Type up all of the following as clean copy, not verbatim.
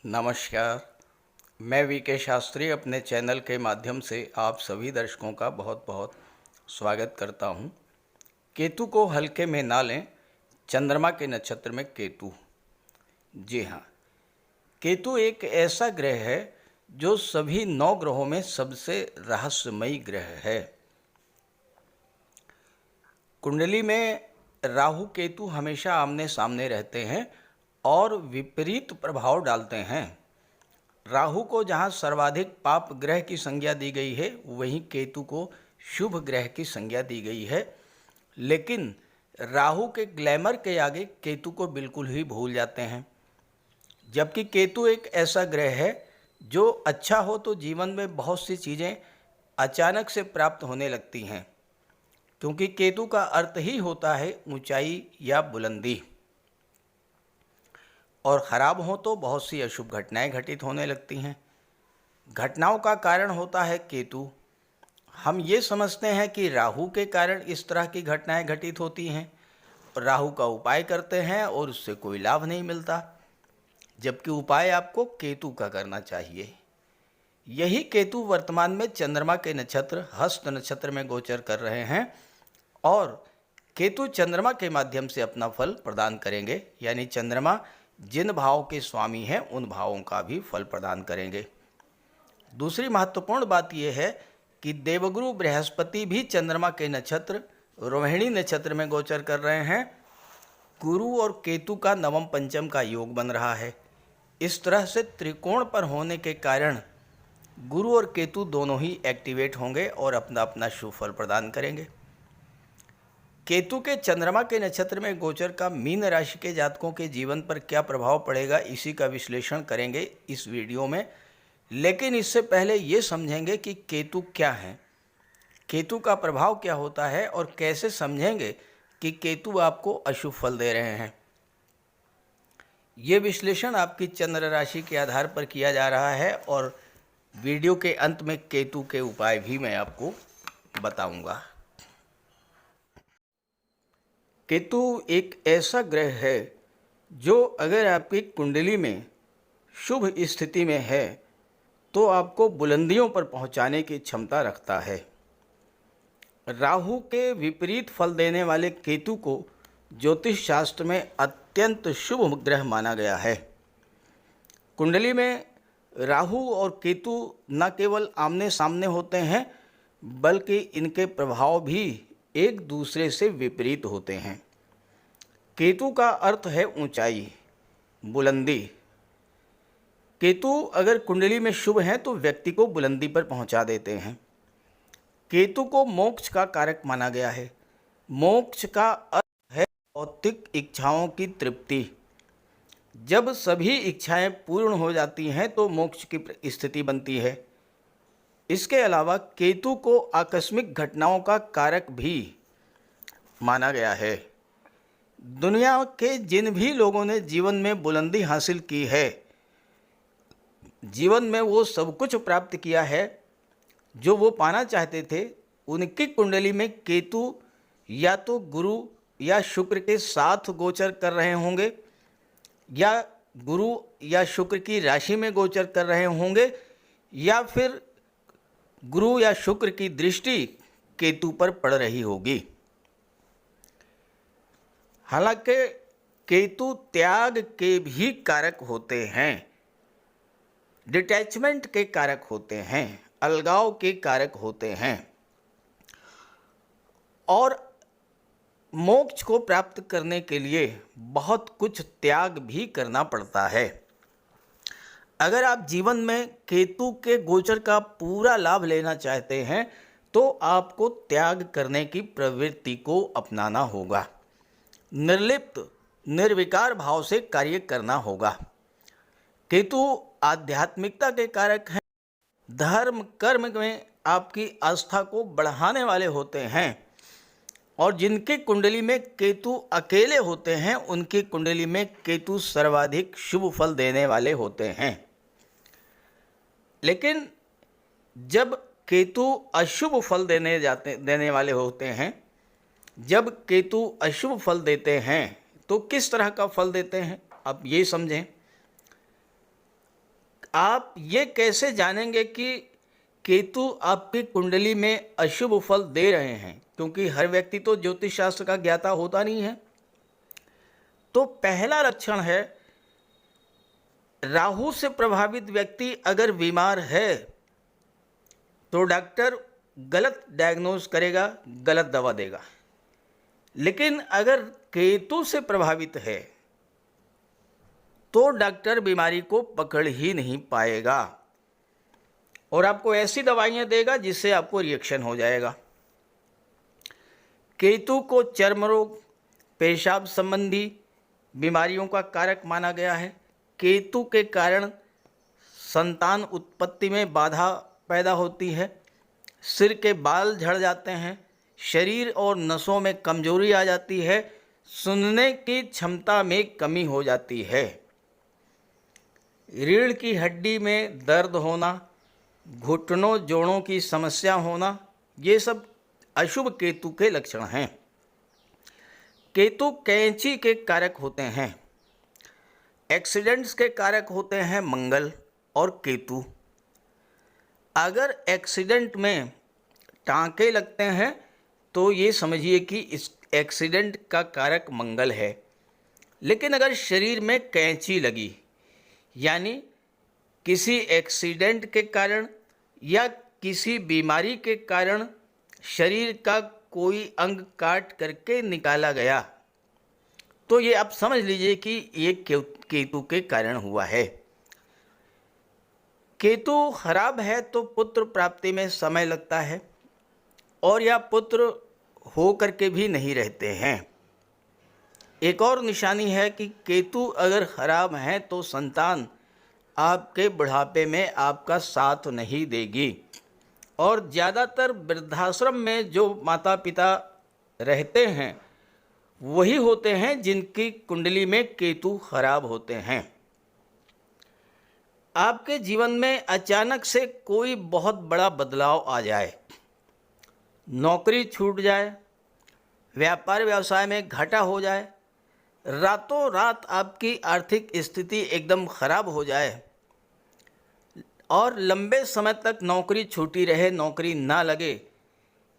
नमस्कार। मैं वीके शास्त्री अपने चैनल के माध्यम से आप सभी दर्शकों का बहुत बहुत स्वागत करता हूं। केतु को हल्के में ना लें। चंद्रमा के नक्षत्र में केतु। जी हाँ, केतु एक ऐसा ग्रह है जो सभी 9 ग्रहों में सबसे रहस्यमयी ग्रह है। कुंडली में राहु केतु हमेशा आमने सामने रहते हैं और विपरीत प्रभाव डालते हैं। राहु को जहां सर्वाधिक पाप ग्रह की संज्ञा दी गई है, वहीं केतु को शुभ ग्रह की संज्ञा दी गई है। लेकिन राहु के ग्लैमर के आगे केतु को बिल्कुल ही भूल जाते हैं। जबकि केतु एक ऐसा ग्रह है जो अच्छा हो तो जीवन में बहुत सी चीज़ें अचानक से प्राप्त होने लगती हैं, क्योंकि केतु का अर्थ ही होता है ऊंचाई या बुलंदी। और ख़राब हो तो बहुत सी अशुभ घटनाएं घटित होने लगती हैं। घटनाओं का कारण होता है केतु। हम ये समझते हैं कि राहु के कारण इस तरह की घटनाएं घटित होती हैं, राहु का उपाय करते हैं और उससे कोई लाभ नहीं मिलता, जबकि उपाय आपको केतु का करना चाहिए। यही केतु वर्तमान में चंद्रमा के नक्षत्र हस्त नक्षत्र में गोचर कर रहे हैं और केतु चंद्रमा के माध्यम से अपना फल प्रदान करेंगे, यानी चंद्रमा जिन भावों के स्वामी हैं उन भावों का भी फल प्रदान करेंगे। दूसरी महत्वपूर्ण बात यह है कि देवगुरु बृहस्पति भी चंद्रमा के नक्षत्र रोहिणी नक्षत्र में गोचर कर रहे हैं। गुरु और केतु का नवम पंचम का योग बन रहा है। इस तरह से त्रिकोण पर होने के कारण गुरु और केतु दोनों ही एक्टिवेट होंगे और अपना अपना शुभ फल प्रदान करेंगे। केतु के चंद्रमा के नक्षत्र में गोचर का मीन राशि के जातकों के जीवन पर क्या प्रभाव पड़ेगा, इसी का विश्लेषण करेंगे इस वीडियो में। लेकिन इससे पहले ये समझेंगे कि केतु क्या है, केतु का प्रभाव क्या होता है और कैसे समझेंगे कि केतु आपको अशुभ फल दे रहे हैं। ये विश्लेषण आपकी चंद्र राशि के आधार पर किया जा रहा है और वीडियो के अंत में केतु के उपाय भी मैं आपको बताऊंगा। केतु एक ऐसा ग्रह है जो अगर आपकी कुंडली में शुभ स्थिति में है तो आपको बुलंदियों पर पहुंचाने की क्षमता रखता है। राहु के विपरीत फल देने वाले केतु को ज्योतिष शास्त्र में अत्यंत शुभ ग्रह माना गया है। कुंडली में राहु और केतु न केवल आमने सामने होते हैं, बल्कि इनके प्रभाव भी एक दूसरे से विपरीत होते हैं। केतु का अर्थ है ऊंचाई, बुलंदी। केतु अगर कुंडली में शुभ हैं तो व्यक्ति को बुलंदी पर पहुंचा देते हैं। केतु को मोक्ष का कारक माना गया है। मोक्ष का अर्थ है भौतिक इच्छाओं की तृप्ति। जब सभी इच्छाएं पूर्ण हो जाती हैं तो मोक्ष की स्थिति बनती है। इसके अलावा केतु को आकस्मिक घटनाओं का कारक भी माना गया है। दुनिया के जिन भी लोगों ने जीवन में बुलंदी हासिल की है, जीवन में वो सब कुछ प्राप्त किया है जो वो पाना चाहते थे, उनकी कुंडली में केतु या तो गुरु या शुक्र के साथ गोचर कर रहे होंगे, या गुरु या शुक्र की राशि में गोचर कर रहे होंगे, या फिर गुरु या शुक्र की दृष्टि केतु पर पड़ रही होगी। हालांकि केतु त्याग के भी कारक होते हैं, डिटैचमेंट के कारक होते हैं, अलगाव के कारक होते हैं और मोक्ष को प्राप्त करने के लिए बहुत कुछ त्याग भी करना पड़ता है। अगर आप जीवन में केतु के गोचर का पूरा लाभ लेना चाहते हैं तो आपको त्याग करने की प्रवृत्ति को अपनाना होगा। निर्लिप्त निर्विकार भाव से कार्य करना होगा। केतु आध्यात्मिकता के कारक हैं। धर्म कर्म में आपकी आस्था को बढ़ाने वाले होते हैं और जिनकी कुंडली में केतु अकेले होते हैं उनकी कुंडली में केतु सर्वाधिक शुभ फल देने वाले होते हैं। लेकिन जब केतु अशुभ फल देने वाले होते हैं, जब केतु अशुभ फल देते हैं तो किस तरह का फल देते हैं आप ये समझें। आप ये कैसे जानेंगे कि केतु आपकी कुंडली में अशुभ फल दे रहे हैं? क्योंकि हर व्यक्ति तो ज्योतिष शास्त्र का ज्ञाता होता नहीं है। तो पहला लक्षण है, राहु से प्रभावित व्यक्ति अगर बीमार है तो डॉक्टर गलत डायग्नोज करेगा, गलत दवा देगा। लेकिन अगर केतु से प्रभावित है तो डॉक्टर बीमारी को पकड़ ही नहीं पाएगा और आपको ऐसी दवाइयाँ देगा जिससे आपको रिएक्शन हो जाएगा। केतु को चर्म रोग, पेशाब संबंधी बीमारियों का कारक माना गया है। केतु के कारण संतान उत्पत्ति में बाधा पैदा होती है, सिर के बाल झड़ जाते हैं, शरीर और नसों में कमजोरी आ जाती है, सुनने की क्षमता में कमी हो जाती है, रीढ़ की हड्डी में दर्द होना, घुटनों जोड़ों की समस्या होना, ये सब अशुभ केतु के लक्षण हैं। केतु कैंची के कारक होते हैं। एक्सीडेंट्स के कारक होते हैं मंगल और केतु। अगर एक्सीडेंट में टांके लगते हैं तो ये समझिए कि इस एक्सीडेंट का कारक मंगल है। लेकिन अगर शरीर में कैंची लगी, यानी किसी एक्सीडेंट के कारण या किसी बीमारी के कारण शरीर का कोई अंग काट करके निकाला गया, तो ये आप समझ लीजिए कि ये केतु के कारण हुआ है। केतु खराब है तो पुत्र प्राप्ति में समय लगता है और या पुत्र हो करके भी नहीं रहते हैं। एक और निशानी है कि केतु अगर खराब है तो संतान आपके बुढ़ापे में आपका साथ नहीं देगी और ज़्यादातर वृद्धाश्रम में जो माता पिता रहते हैं वही होते हैं जिनकी कुंडली में केतु खराब होते हैं। आपके जीवन में अचानक से कोई बहुत बड़ा बदलाव आ जाए, नौकरी छूट जाए, व्यापार व्यवसाय में घाटा हो जाए, रातों रात आपकी आर्थिक स्थिति एकदम खराब हो जाए और लंबे समय तक नौकरी छूटी रहे, नौकरी ना लगे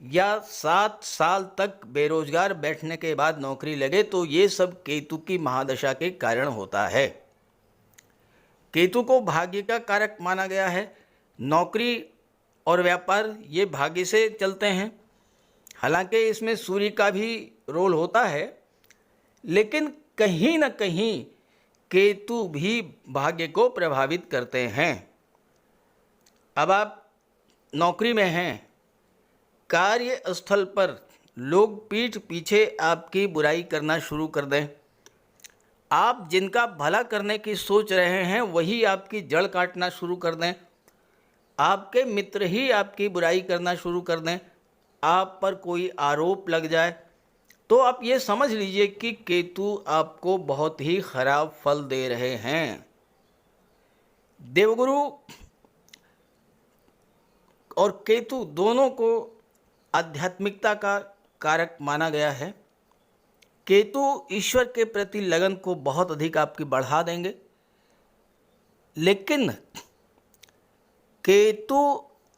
या 7 साल तक बेरोजगार बैठने के बाद नौकरी लगे, तो ये सब केतु की महादशा के कारण होता है। केतु को भाग्य का कारक माना गया है। नौकरी और व्यापार ये भाग्य से चलते हैं। हालांकि इसमें सूर्य का भी रोल होता है, लेकिन कहीं न कहीं केतु भी भाग्य को प्रभावित करते हैं। अब आप नौकरी में हैं, कार्यस्थल पर लोग पीठ पीछे आपकी बुराई करना शुरू कर दें, आप जिनका भला करने की सोच रहे हैं वही आपकी जड़ काटना शुरू कर दें, आपके मित्र ही आपकी बुराई करना शुरू कर दें, आप पर कोई आरोप लग जाए, तो आप ये समझ लीजिए कि केतु आपको बहुत ही खराब फल दे रहे हैं। देवगुरु और केतु दोनों को आध्यात्मिकता का कारक माना गया है। केतु ईश्वर के प्रति लगन को बहुत अधिक आपकी बढ़ा देंगे, लेकिन केतु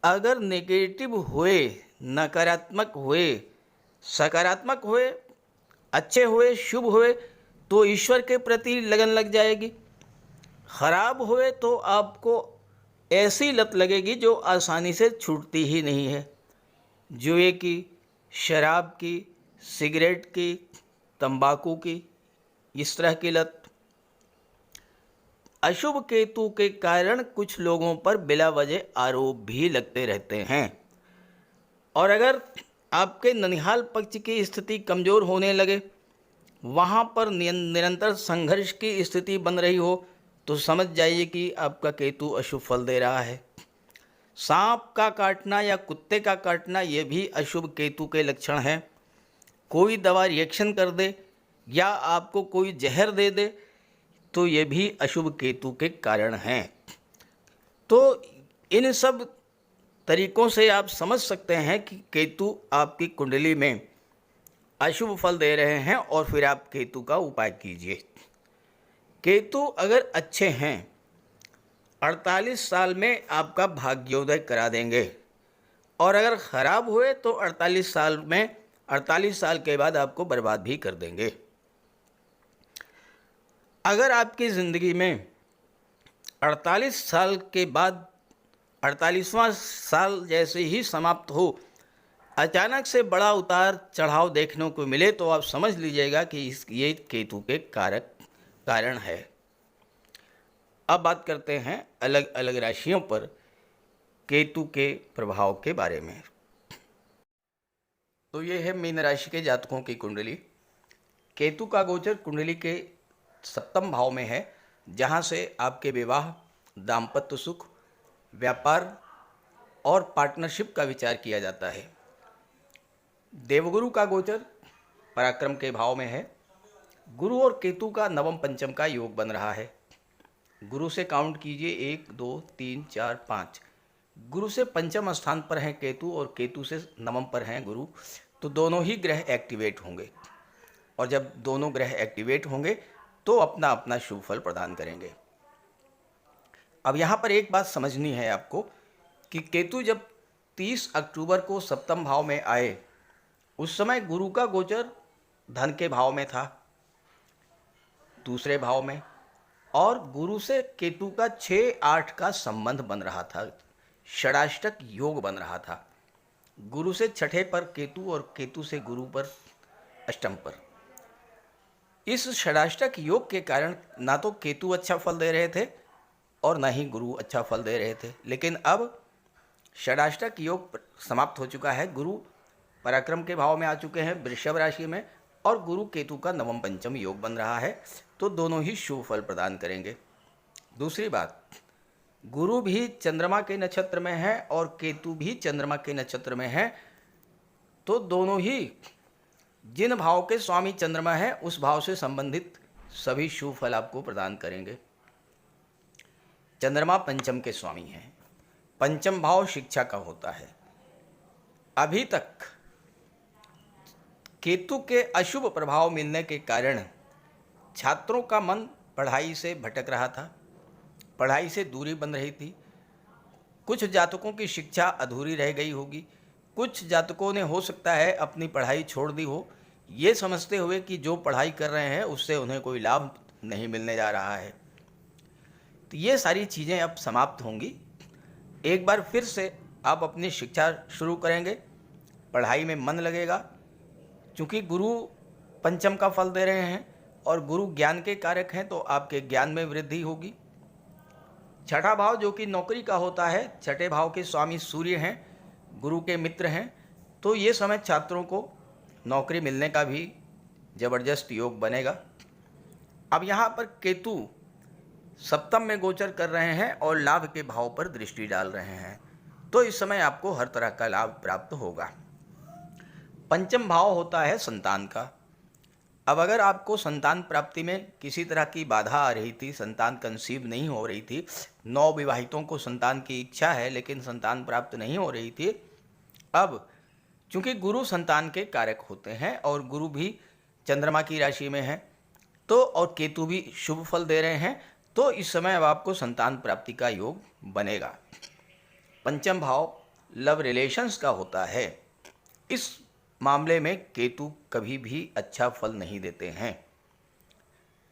अगर नेगेटिव हुए, नकारात्मक हुए, सकारात्मक हुए, अच्छे हुए, शुभ हुए तो ईश्वर के प्रति लगन लग जाएगी। खराब हुए तो आपको ऐसी लत लगेगी जो आसानी से छूटती ही नहीं है। जुए की, शराब की, सिगरेट की, तंबाकू की, इस तरह की लत। अशुभ केतु के कारण कुछ लोगों पर बिला वजह आरोप भी लगते रहते हैं। और अगर आपके ननिहाल पक्ष की स्थिति कमज़ोर होने लगे, वहाँ पर निरंतर संघर्ष की स्थिति बन रही हो, तो समझ जाइए कि आपका केतु अशुभ फल दे रहा है। सांप का काटना या कुत्ते का काटना ये भी अशुभ केतु के लक्षण हैं। कोई दवा रिएक्शन कर दे या आपको कोई जहर दे दे तो ये भी अशुभ केतु के कारण हैं। तो इन सब तरीकों से आप समझ सकते हैं कि केतु आपकी कुंडली में अशुभ फल दे रहे हैं और फिर आप केतु का उपाय कीजिए। केतु अगर अच्छे हैं 48 साल में आपका भाग्योदय करा देंगे, और अगर ख़राब हुए तो 48 साल के बाद आपको बर्बाद भी कर देंगे। अगर आपकी ज़िंदगी में 48 साल के बाद 48वां साल जैसे ही समाप्त हो अचानक से बड़ा उतार चढ़ाव देखने को मिले, तो आप समझ लीजिएगा कि ये केतु के कारण है। अब बात करते हैं अलग अलग राशियों पर केतु के प्रभाव के बारे में। तो ये है मीन राशि के जातकों की कुंडली। केतु का गोचर कुंडली के 7वें भाव में है, जहाँ से आपके विवाह, दाम्पत्य सुख, व्यापार और पार्टनरशिप का विचार किया जाता है। देवगुरु का गोचर पराक्रम के भाव में है। गुरु और केतु का नवम पंचम का योग बन रहा है। गुरु से काउंट कीजिए 1 2 3 4 5। गुरु से पंचम स्थान पर हैं केतु और केतु से नवम पर हैं गुरु, तो दोनों ही ग्रह एक्टिवेट होंगे, और जब दोनों ग्रह एक्टिवेट होंगे तो अपना अपना शुभ फल प्रदान करेंगे। अब यहाँ पर एक बात समझनी है आपको कि केतु जब 30 अक्टूबर को सप्तम भाव में आए, उस समय गुरु का गोचर धन के भाव में था, दूसरे भाव में, और गुरु से केतु का 6-8 का संबंध बन रहा था, षडाष्टक योग बन रहा था। गुरु से छठे पर केतु और केतु से गुरु पर अष्टम पर। इस षडाष्टक योग के कारण ना तो केतु अच्छा फल दे रहे थे और ना ही गुरु अच्छा फल दे रहे थे, लेकिन अब षडाष्टक योग समाप्त हो चुका है। गुरु पराक्रम के भाव में आ चुके हैं वृषभ राशि में, और गुरु केतु का नवम पंचम योग बन रहा है, तो दोनों ही शुभ फल प्रदान करेंगे। दूसरी बात, गुरु भी चंद्रमा के नक्षत्र में है और केतु भी चंद्रमा के नक्षत्र में है, तो दोनों ही जिन भाव के स्वामी चंद्रमा है उस भाव से संबंधित सभी शुभ फल आपको प्रदान करेंगे। चंद्रमा पंचम के स्वामी हैं। पंचम भाव शिक्षा का होता है। अभी तक केतु के अशुभ प्रभाव मिलने के कारण छात्रों का मन पढ़ाई से भटक रहा था, पढ़ाई से दूरी बन रही थी। कुछ जातकों की शिक्षा अधूरी रह गई होगी, कुछ जातकों ने हो सकता है अपनी पढ़ाई छोड़ दी हो, ये समझते हुए कि जो पढ़ाई कर रहे हैं उससे उन्हें कोई लाभ नहीं मिलने जा रहा है। तो ये सारी चीज़ें अब समाप्त होंगी। एक बार फिर से आप अपनी शिक्षा शुरू करेंगे, पढ़ाई में मन लगेगा, क्योंकि गुरु पंचम का फल दे रहे हैं और गुरु ज्ञान के कारक हैं, तो आपके ज्ञान में वृद्धि होगी। छठा भाव जो कि नौकरी का होता है, छठे भाव के स्वामी सूर्य हैं, गुरु के मित्र हैं, तो ये समय छात्रों को नौकरी मिलने का भी जबरदस्त योग बनेगा। अब यहाँ पर केतु सप्तम में गोचर कर रहे हैं और लाभ के भाव पर दृष्टि डाल रहे हैं, तो इस समय आपको हर तरह का लाभ प्राप्त होगा। पंचम भाव होता है संतान का। अब अगर आपको संतान प्राप्ति में किसी तरह की बाधा आ रही थी, संतान कंसीव नहीं हो रही थी, नवविवाहितों को संतान की इच्छा है लेकिन संतान प्राप्त नहीं हो रही थी, अब चूंकि गुरु संतान के कारक होते हैं और गुरु भी चंद्रमा की राशि में है, तो और केतु भी शुभ फल दे रहे हैं, तो इस समय अब आपको संतान प्राप्ति का योग बनेगा। पंचम भाव लव रिलेशंस का होता है। इस मामले में केतु कभी भी अच्छा फल नहीं देते हैं।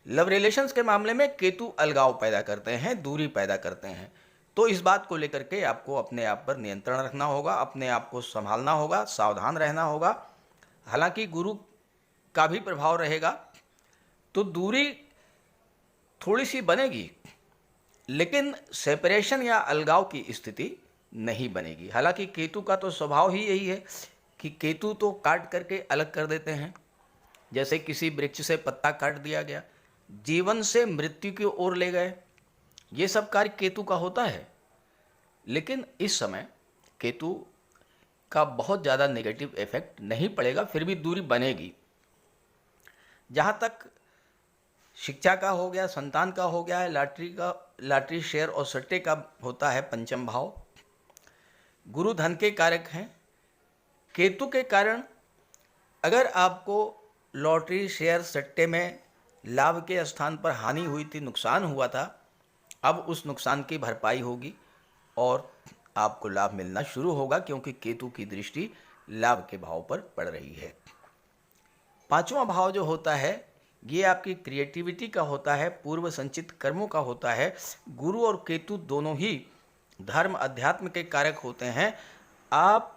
लव रिलेशंस के मामले में केतु अलगाव पैदा करते हैं, दूरी पैदा करते हैं, तो इस बात को लेकर के आपको अपने आप पर नियंत्रण रखना होगा, अपने आप को संभालना होगा, सावधान रहना होगा। हालांकि गुरु का भी प्रभाव रहेगा, तो दूरी थोड़ी सी बनेगी, लेकिन सेपरेशन या अलगाव की स्थिति नहीं बनेगी। हालांकि केतु का तो स्वभाव ही यही है कि केतु तो काट करके अलग कर देते हैं, जैसे किसी वृक्ष से पत्ता काट दिया गया, जीवन से मृत्यु की ओर ले गए, ये सब कार्य केतु का होता है। लेकिन इस समय केतु का बहुत ज़्यादा नेगेटिव इफेक्ट नहीं पड़ेगा, फिर भी दूरी बनेगी। जहाँ तक शिक्षा का हो गया, संतान का हो गया है, लॉटरी शेयर और सट्टे का होता है पंचम भाव। गुरु धन के कारक हैं। केतु के कारण अगर आपको लॉटरी शेयर सट्टे में लाभ के स्थान पर हानि हुई थी, नुकसान हुआ था, अब उस नुकसान की भरपाई होगी और आपको लाभ मिलना शुरू होगा, क्योंकि केतु की दृष्टि लाभ के भाव पर पड़ रही है। पांचवा भाव जो होता है ये आपकी क्रिएटिविटी का होता है, पूर्व संचित कर्मों का होता है। गुरु और केतु दोनों ही धर्म अध्यात्म के कारक होते हैं। आप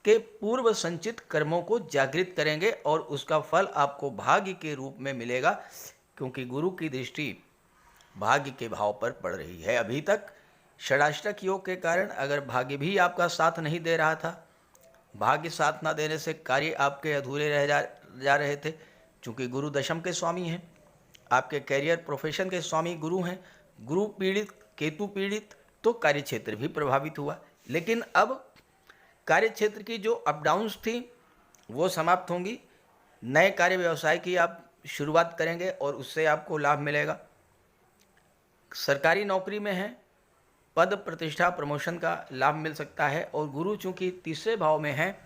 के पूर्व संचित कर्मों को जागृत करेंगे और उसका फल आपको भाग्य के रूप में मिलेगा, क्योंकि गुरु की दृष्टि भाग्य के भाव पर पड़ रही है। अभी तक षडाष्टक योग के कारण अगर भाग्य भी आपका साथ नहीं दे रहा था, भाग्य साथ ना देने से कार्य आपके अधूरे रह जा रहे थे, क्योंकि गुरु दशम के स्वामी हैं, आपके कैरियर प्रोफेशन के स्वामी गुरु हैं। गुरु पीड़ित, केतु पीड़ित, तो कार्य क्षेत्र भी प्रभावित हुआ। लेकिन अब कार्य क्षेत्र की जो अप डाउन्स थी वो समाप्त होंगी। नए कार्य व्यवसाय की आप शुरुआत करेंगे और उससे आपको लाभ मिलेगा। सरकारी नौकरी में है, पद प्रतिष्ठा प्रमोशन का लाभ मिल सकता है। और गुरु चूंकि तीसरे भाव में है,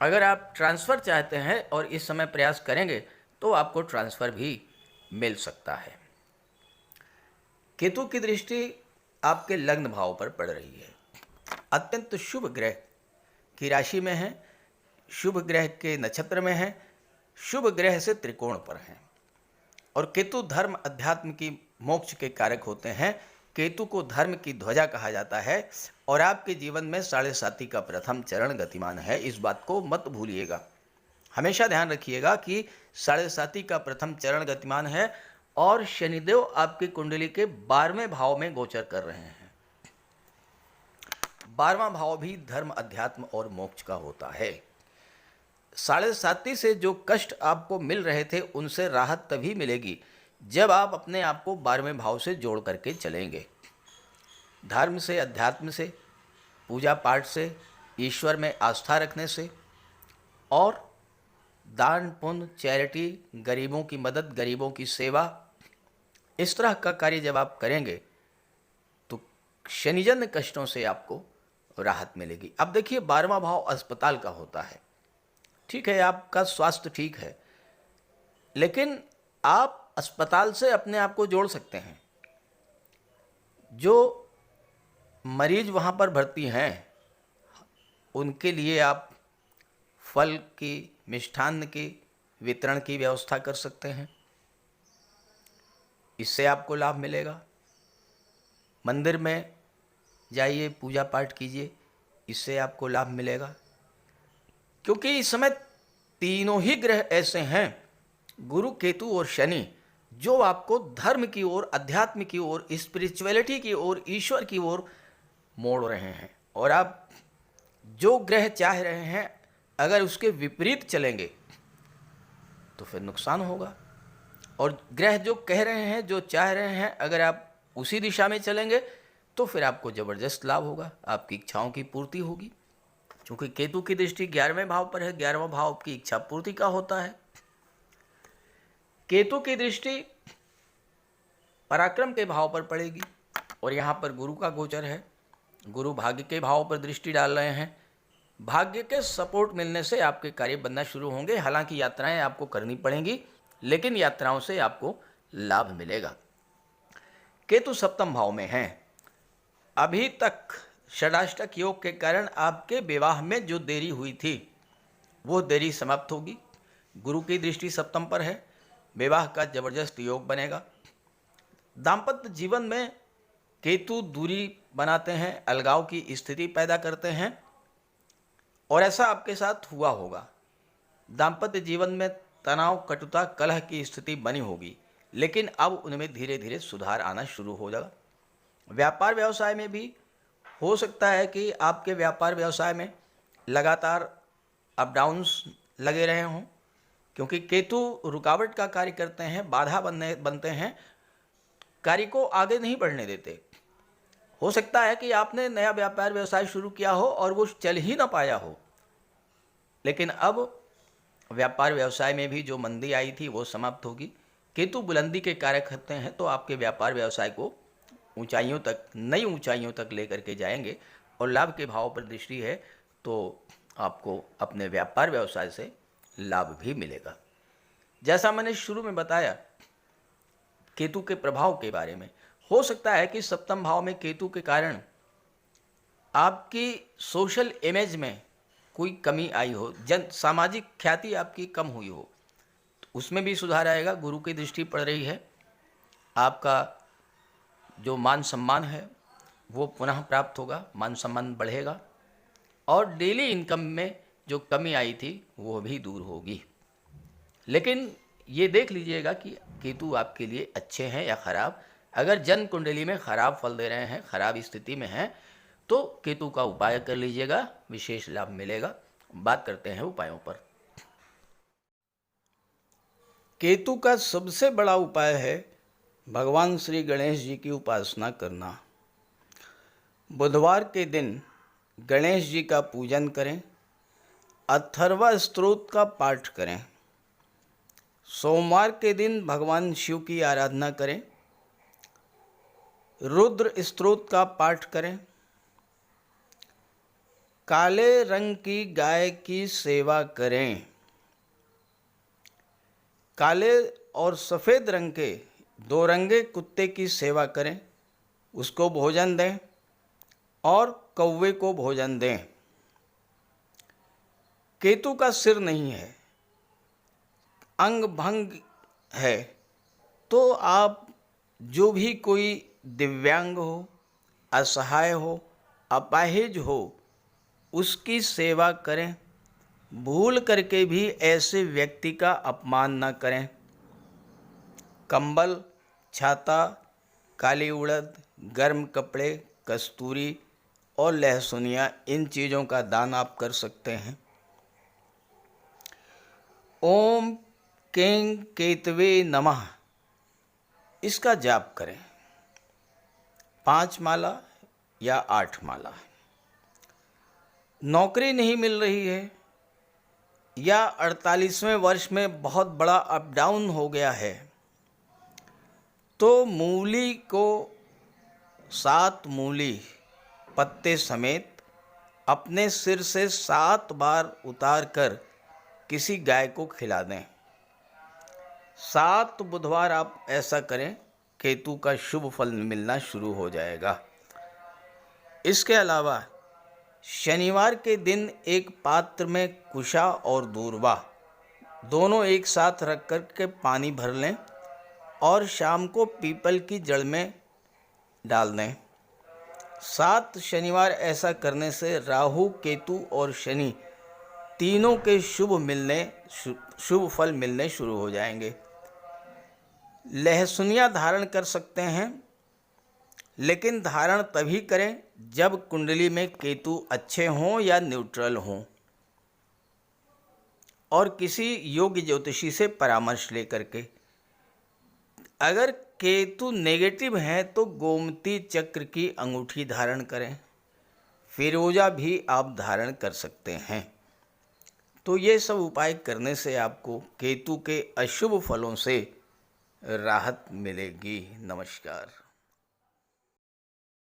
अगर आप ट्रांसफ़र चाहते हैं और इस समय प्रयास करेंगे तो आपको ट्रांसफ़र भी मिल सकता है। केतु की दृष्टि आपके लग्न भाव पर पड़ रही है। अत्यंत शुभ ग्रह की राशि में है, शुभ ग्रह के नक्षत्र में है, शुभ ग्रह से त्रिकोण पर है। और केतु धर्म अध्यात्म की मोक्ष के कारक होते हैं। केतु को धर्म की ध्वजा कहा जाता है और आपके जीवन में 7.5 का प्रथम चरण गतिमान है। इस बात को मत भूलिएगा, हमेशा ध्यान रखिएगा कि 7.5 का प्रथम चरण गतिमान है और शनिदेव आपकी कुंडली के 12वें भाव में गोचर कर रहे हैं। 12वां भाव भी धर्म अध्यात्म और मोक्ष का होता है। 7.5 से जो कष्ट आपको मिल रहे थे उनसे राहत तभी मिलेगी जब आप अपने आप को 12वें भाव से जोड़ करके चलेंगे। धर्म से, अध्यात्म से, पूजा पाठ से, ईश्वर में आस्था रखने से और दान पुण्य, चैरिटी, गरीबों की मदद, गरीबों की सेवा, इस तरह का कार्य जब आप करेंगे तो शनिजन्य कष्टों से आपको राहत मिलेगी। अब देखिए 12वां भाव अस्पताल का होता है। ठीक है, आपका स्वास्थ्य ठीक है, लेकिन आप अस्पताल से अपने आप को जोड़ सकते हैं। जो मरीज वहाँ पर भर्ती हैं उनके लिए आप फल की, मिष्ठान्न की वितरण की व्यवस्था कर सकते हैं, इससे आपको लाभ मिलेगा। मंदिर में जाइए, पूजा पाठ कीजिए, इससे आपको लाभ मिलेगा। क्योंकि इस समय तीनों ही ग्रह ऐसे हैं, गुरु, केतु और शनि, जो आपको धर्म की ओर, अध्यात्म की ओर, स्पिरिचुअलिटी की ओर, ईश्वर की ओर मोड़ रहे हैं। और आप जो ग्रह चाह रहे हैं अगर उसके विपरीत चलेंगे तो फिर नुकसान होगा। और ग्रह जो कह रहे हैं, जो चाह रहे हैं, अगर आप उसी दिशा में चलेंगे तो फिर आपको ज़बरदस्त लाभ होगा, आपकी इच्छाओं की पूर्ति होगी। क्योंकि केतु की दृष्टि 11वें भाव पर है, 11वां भाव आपकी इच्छा पूर्ति का होता है। केतु की दृष्टि पराक्रम के भाव पर पड़ेगी और यहाँ पर गुरु का गोचर है। गुरु भाग्य के भाव पर दृष्टि डाल रहे हैं। भाग्य के सपोर्ट मिलने से आपके कार्य बनना शुरू होंगे। हालांकि यात्राएं आपको करनी पड़ेंगी, लेकिन यात्राओं से आपको लाभ मिलेगा। केतु सप्तम भाव में है। अभी तक षडाष्टक योग के कारण आपके विवाह में जो देरी हुई थी वो देरी समाप्त होगी। गुरु की दृष्टि सप्तम पर है, विवाह का जबरदस्त योग बनेगा। दाम्पत्य जीवन में केतु दूरी बनाते हैं, अलगाव की स्थिति पैदा करते हैं और ऐसा आपके साथ हुआ होगा। दाम्पत्य जीवन में तनाव, कटुता, कलह की स्थिति बनी होगी, लेकिन अब उनमें धीरे धीरे सुधार आना शुरू हो जाएगा। व्यापार व्यवसाय में भी हो सकता है कि आपके व्यापार व्यवसाय में लगातार अप डाउन्स लगे रहे हों, क्योंकि केतु रुकावट का कार्य करते हैं, बाधा बनते हैं, कार्य को आगे नहीं बढ़ने देते। हो सकता है कि आपने नया व्यापार व्यवसाय शुरू किया हो और वो चल ही ना पाया हो, लेकिन अब व्यापार व्यवसाय में भी जो मंदी आई थी वो समाप्त होगी। केतु बुलंदी के कारक होते हैं, तो आपके व्यापार व्यवसाय को ऊंचाइयों तक, नई ऊंचाइयों तक लेकर के जाएंगे और लाभ के भाव पर दृष्टि है तो आपको अपने व्यापार व्यवसाय से लाभ भी मिलेगा। जैसा मैंने शुरू में बताया केतु के प्रभाव के बारे में, हो सकता है कि सप्तम भाव में केतु के कारण आपकी सोशल इमेज में कोई कमी आई हो, सामाजिक ख्याति आपकी कम हुई हो, तो उसमें भी सुधार आएगा। गुरु की दृष्टि पड़ रही है, आपका जो मान सम्मान है वो पुनः प्राप्त होगा, मान सम्मान बढ़ेगा और डेली इनकम में जो कमी आई थी वो भी दूर होगी। लेकिन ये देख लीजिएगा कि केतु आपके लिए अच्छे हैं या खराब। अगर जन्म कुंडली में खराब फल दे रहे हैं, खराब स्थिति में हैं, तो केतु का उपाय कर लीजिएगा, विशेष लाभ मिलेगा। बात करते हैं उपायों पर। केतु का सबसे बड़ा उपाय है भगवान श्री गणेश जी की उपासना करना। बुधवार के दिन गणेश जी का पूजन करें, अथर्वा स्तोत्र का पाठ करें। सोमवार के दिन भगवान शिव की आराधना करें, रुद्र स्तोत्र का पाठ करें। काले रंग की गाय की सेवा करें। काले और सफ़ेद रंग के दो रंगे कुत्ते की सेवा करें, उसको भोजन दें और कौवे को भोजन दें। केतु का सिर नहीं है, अंग भंग है, तो आप जो भी कोई दिव्यांग हो, असहाय हो, अपाहिज हो, उसकी सेवा करें। भूल करके भी ऐसे व्यक्ति का अपमान न करें। कंबल, छाता, काली उड़द, गर्म कपड़े, कस्तूरी और लहसुनिया, इन चीज़ों का दान आप कर सकते हैं। ओम कें केतवे नमः, इसका जाप करें 5 माला या 8 माला। नौकरी नहीं मिल रही है या 48वें वर्ष में बहुत बड़ा अप डाउन हो गया है, तो मूली को 7 मूली पत्ते समेत अपने सिर से 7 बार उतार कर किसी गाय को खिला दें। 7 बुधवार आप ऐसा करें, केतु का शुभ फल मिलना शुरू हो जाएगा। इसके अलावा शनिवार के दिन एक पात्र में कुशा और दूर्वा दोनों एक साथ रख कर के पानी भर लें और शाम को पीपल की जड़ में डाल दें। 7 शनिवार ऐसा करने से राहु, केतु और शनि तीनों के शुभ फल मिलने शुरू हो जाएंगे। लहसुनिया धारण कर सकते हैं, लेकिन धारण तभी करें जब कुंडली में केतु अच्छे हों या न्यूट्रल हों, और किसी योग्य ज्योतिषी से परामर्श लेकर के। अगर केतु नेगेटिव है तो गोमती चक्र की अंगूठी धारण करें, फिरोजा भी आप धारण कर सकते हैं। तो ये सब उपाय करने से आपको केतु के अशुभ फलों से राहत मिलेगी। नमस्कार।